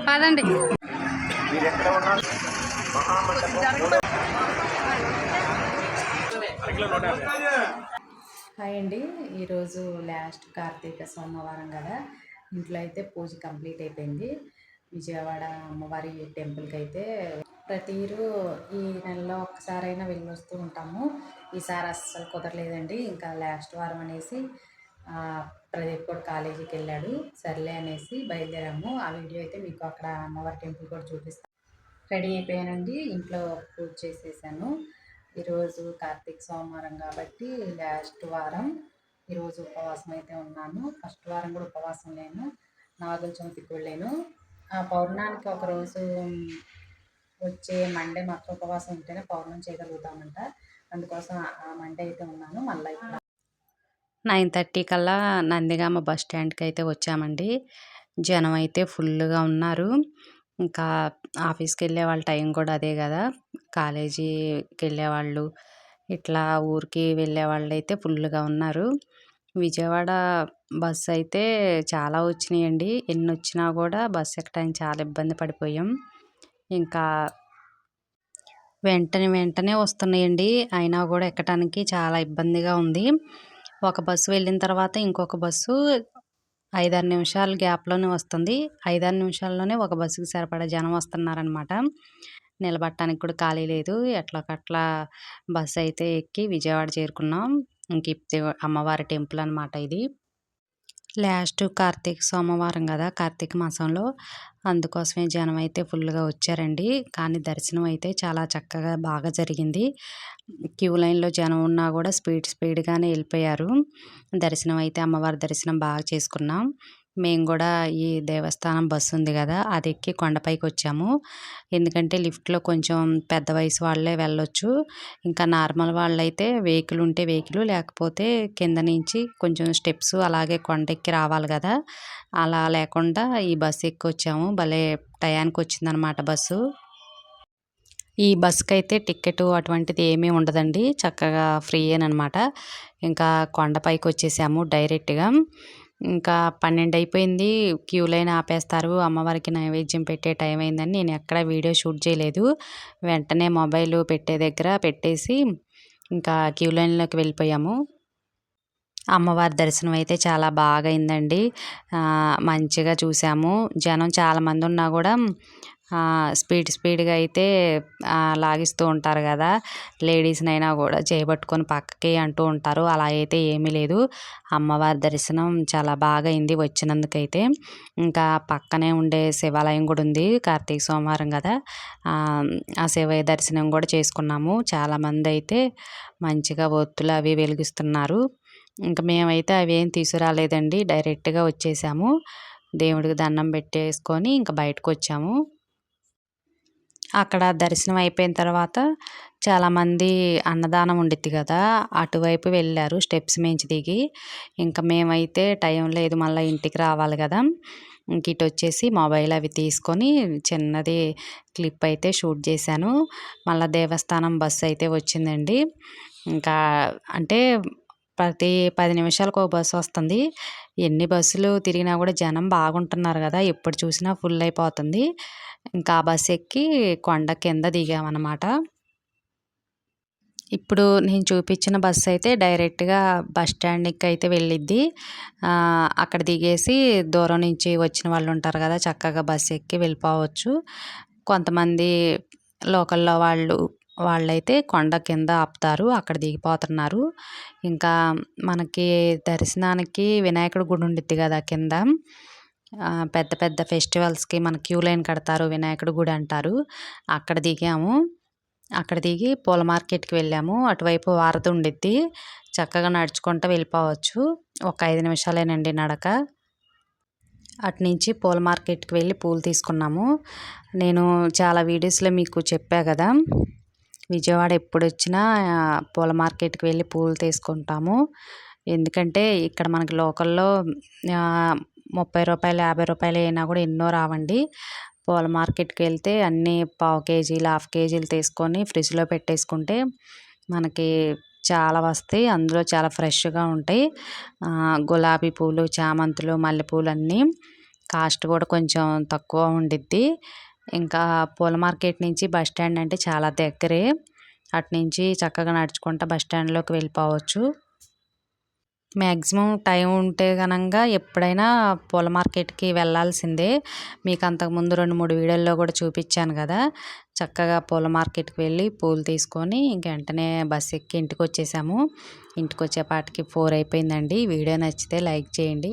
పదండి. హాయ్ అండి. ఈరోజు లాస్ట్ కార్తీక సోమవారం కదా, ఇంట్లో అయితే పూజ కంప్లీట్ అయిపోయింది. విజయవాడ అమ్మవారి టెంపుల్కి అయితే ప్రతి ఇయర్ ఈ నెలలో ఒక్కసారైనా వెళ్ళొస్తూ ఉంటాము. ఈసారి అస్సలు కుదరలేదండి. ఇంకా లాస్ట్ వారం అనేసి ప్రదీప్ కూడా కాలేజీకి వెళ్ళాడు, సర్లే అనేసి బయలుదేరాము. ఆ వీడియో అయితే మీకు అక్కడ అమ్మవారి టెంపుల్ కూడా చూపిస్తాను. రెడీ అయిపోయానండి, ఇంట్లో పూజ చేసేసాను. ఈరోజు కార్తీక సోమవారం కాబట్టి లాస్ట్ వారం. ఈరోజు ఉపవాసం అయితే ఉన్నాను. ఫస్ట్ వారం కూడా ఉపవాసం లేను, నాగుల చవితికి వెళ్ళాను. ఆ పౌర్ణానికి ఒకరోజు వచ్చే మండే మాత్రం ఉపవాసం ఉంటేనే పౌర్ణం చేయగలుగుతామంట. అందుకోసం ఆ మండే అయితే ఉన్నాను. మళ్ళీ ఇప్పుడు 9:30 కల్లా నందిగామ బస్ స్టాండ్కి అయితే వచ్చామండి. జనం అయితే ఫుల్గా ఉన్నారు. ఇంకా ఆఫీస్కి వెళ్ళే వాళ్ళ టైం కూడా అదే కదా, కాలేజీకి వెళ్ళేవాళ్ళు ఇట్లా ఊరికి వెళ్ళే వాళ్ళు అయితే ఫుల్గా ఉన్నారు. విజయవాడ బస్సు అయితే చాలా వచ్చినాయండి. ఎన్ని వచ్చినా కూడా బస్సు ఎక్కడానికి చాలా ఇబ్బంది పడిపోయాం. ఇంకా వెంటనే వస్తున్నాయండి, అయినా కూడా ఎక్కడానికి చాలా ఇబ్బందిగా ఉంది. ఒక బస్సు వెళ్ళిన తర్వాత ఇంకొక బస్సు 5-6 నిమిషాల గ్యాప్లోనే వస్తుంది. 5-6 నిమిషాల్లోనే ఒక బస్సుకి సరిపడా జనం వస్తున్నారనమాట. నిలబడటానికి కూడా ఖాళీ లేదు. ఎట్లా బస్సు అయితే ఎక్కి విజయవాడ చేరుకున్నాం. ఇంక అమ్మవారి టెంపుల్ అనమాట ఇది. లాస్ట్ కార్తీక సోమవారం కదా, కార్తీక మాసంలో, అందుకోసమే జనం అయితే ఫుల్గా వచ్చారండి. కానీ దర్శనం అయితే చాలా చక్కగా బాగా జరిగింది. క్యూ లైన్లో జనం ఉన్నా కూడా స్పీడ్గానే వెళ్ళిపోయారు. దర్శనం అయితే అమ్మవారి దర్శనం బాగా చేసుకున్నాం. మేము కూడా ఈ దేవస్థానం బస్సు ఉంది కదా, అది ఎక్కి కొండపైకి వచ్చాము. ఎందుకంటే లిఫ్ట్లో కొంచెం పెద్ద వయసు వాళ్ళే వెళ్ళొచ్చు. ఇంకా నార్మల్ వాళ్ళైతే వెహికల్ ఉంటే వెహికల్, లేకపోతే కింద నుంచి కొంచెం స్టెప్స్ అలాగే కొండెక్కి రావాలి కదా, అలా లేకుండా ఈ బస్సు ఎక్కి వచ్చాము. భలే టయానికి వచ్చిందనమాట బస్సు. ఈ బస్కి అయితే టికెట్ అటువంటిది ఏమీ ఉండదండి, చక్కగా ఫ్రీయేనమాట. ఇంకా కొండపైకి వచ్చేసాము డైరెక్ట్గా. ఇంకా 12 అయిపోయింది, క్యూ లైన్ ఆపేస్తారు. అమ్మవారికి నైవేద్యం పెట్టే టైం అయిందని నేను ఎక్కడ వీడియో షూట్ చేయలేదు. వెంటనే మొబైల్ పెట్టే దగ్గర పెట్టేసి ఇంకా క్యూ లైన్లోకి వెళ్ళిపోయాము. అమ్మవారి దర్శనం అయితే చాలా బాగా అయిందండి. మంచిగా చూసాము. జనం చాలామంది ఉన్నా కూడా స్పీడ్గా అయితే లాగిస్తూ ఉంటారు కదా, లేడీస్నైనా కూడా చేయబట్టుకొని పక్కకి అంటూ ఉంటారు. అలా అయితే ఏమీ లేదు. అమ్మవారి దర్శనం చాలా బాగా అయింది వచ్చినందుకైతే. ఇంకా పక్కనే ఉండే శివాలయం కూడా ఉంది, కార్తీక సోమవారం కదా, ఆ శివయ్య దర్శనం కూడా చేసుకున్నాము. చాలామంది అయితే మంచిగా ఒత్తులు అవి వెలిగిస్తున్నారు. ఇంకా మేమైతే అవి ఏం తీసుకురాలేదండి, డైరెక్ట్గా వచ్చేసాము. దేవుడికి దండం పెట్టేసుకొని ఇంకా బయటకు వచ్చాము. అక్కడ దర్శనం అయిపోయిన తర్వాత చాలామంది అన్నదానం ఉండిద్ది కదా, అటువైపు వెళ్ళారు స్టెప్స్ మించి దిగి. ఇంకా మేమైతే టైం లేదు, మళ్ళీ ఇంటికి రావాలి కదా, ఇంక ఇటు వచ్చేసి మొబైల్ అవి తీసుకొని చిన్నది క్లిప్ అయితే షూట్ చేశాను. మళ్ళీ దేవస్థానం బస్సు అయితే వచ్చిందండి. ఇంకా అంటే ప్రతి 10 నిమిషాలకు ఒక బస్సు వస్తుంది. ఎన్ని బస్సులు తిరిగినా కూడా జనం బాగుంటున్నారు కదా, ఎప్పుడు చూసినా ఫుల్ అయిపోతుంది. ఇంకా ఆ బస్సు ఎక్కి కొండ కింద దిగామన్నమాట. ఇప్పుడు నేను చూపించిన బస్సు అయితే డైరెక్ట్గా బస్ స్టాండ్కి అయితే వెళ్ళిద్ది. అక్కడ దిగేసి దూరం నుంచి వచ్చిన వాళ్ళు ఉంటారు కదా, చక్కగా బస్సు ఎక్కి వెళ్ళిపోవచ్చు. కొంతమంది లోకల్లో వాళ్ళైతే కొండ కింద ఆపుతారు, అక్కడ దిగిపోతున్నారు. ఇంకా మనకి దర్శనానికి వినాయకుడి గుడి ఉండిద్ది కదా కింద, పెద్ద పెద్ద ఫెస్టివల్స్కి మన క్యూ లైన్ కడతారు, వినాయకుడి గుడి అంటారు. అక్కడ దిగాము. అక్కడ దిగి పూల మార్కెట్కి వెళ్ళాము. అటువైపు వారధి ఉండిద్ది, చక్కగా నడుచుకుంటూ వెళ్ళిపోవచ్చు. ఒక 5 నిమిషాలేనండి నడక. అటు నుంచి పూల మార్కెట్కి వెళ్ళి పూలు తీసుకున్నాము. నేను చాలా వీడియోస్లో మీకు చెప్పా కదా, విజయవాడ ఎప్పుడు వచ్చినా పూల మార్కెట్కి వెళ్ళి పూలు తీసుకుంటాము. ఎందుకంటే ఇక్కడ మనకి లోకల్లో 30 రూపాయలు 50 రూపాయలు అయినా కూడా ఎన్నో రావండి. పూల మార్కెట్కి వెళ్తే అన్నీ పావు కేజీలు హాఫ్ కేజీలు తీసుకొని ఫ్రిడ్జ్లో పెట్టేసుకుంటే మనకి చాలా వస్తాయి. అందులో చాలా ఫ్రెష్‌గా ఉంటాయి. గులాబీ పూలు, చామంతులు, మల్లెపూలు అన్నీ కాస్ట్ కూడా కొంచెం తక్కువ ఉండిద్ది. ఇంకా పూల మార్కెట్ నుంచి బస్ స్టాండ్ అంటే చాలా దగ్గరే. అటునుంచి చక్కగా నడుచుకుంటా బస్ స్టాండ్‌లోకి వెళ్ళిపోవచ్చు. మ్యాక్సిమం టైం ఉంటే గనంగ ఎప్పుడైనా పూల మార్కెట్‌కి వెళ్ళాల్సిందే. మీకు అంతకుముందు 2, 3 వీడియోల్లో కూడా చూపించాను కదా! చక్కగా పూల మార్కెట్‌కి వెళ్ళి పూలు తీసుకొని ఇంక వెంటనే బస్ ఎక్కి ఇంటికొచ్చేసాము. ఇంటికొచ్చేపాటికి 4 అయిపోయిందండి. వీడియో నచ్చితే లైక్ చేయండి.